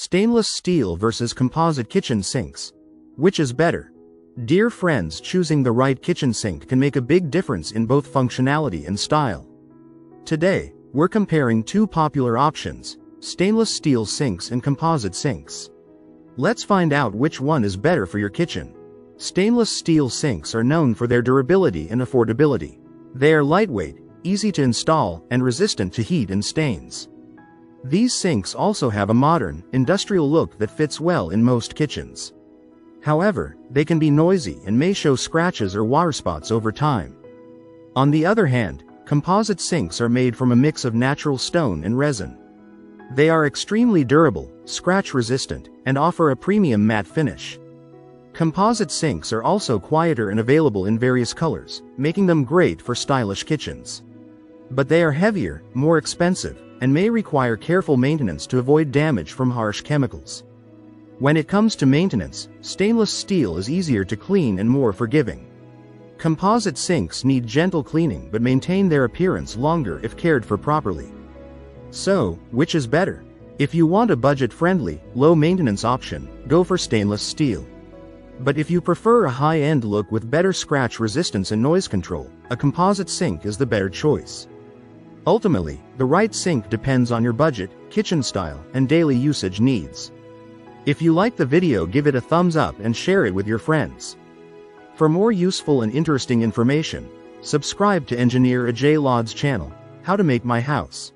Stainless steel versus composite kitchen sinks. Which is better? Dear friends, choosing the right kitchen sink can make a big difference in both functionality and style. Today, we're comparing two popular options: stainless steel sinks and composite sinks. Let's find out which one is better for your kitchen. Stainless steel sinks are known for their durability and affordability. They are lightweight, easy to install, and resistant to heat and stains. These sinks also have a modern, industrial look that fits well in most kitchens. However, they can be noisy and may show scratches or water spots over time. On the other hand, composite sinks are made from a mix of natural stone and resin. They are extremely durable, scratch-resistant, and offer a premium matte finish. Composite sinks are also quieter and available in various colors, making them great for stylish kitchens. But they are heavier, more expensive, and may require careful maintenance to avoid damage from harsh chemicals. When it comes to maintenance, stainless steel is easier to clean and more forgiving. Composite sinks need gentle cleaning but maintain their appearance longer if cared for properly. So, which is better? If you want a budget-friendly, low-maintenance option, go for stainless steel. But if you prefer a high-end look with better scratch resistance and noise control, a composite sink is the better choice. Ultimately, the right sink depends on your budget, kitchen style, and daily usage needs. If you like the video, give it a thumbs up and share it with your friends. For more useful and interesting information, subscribe to Engineer Ajay Lod's channel, How to Make My House.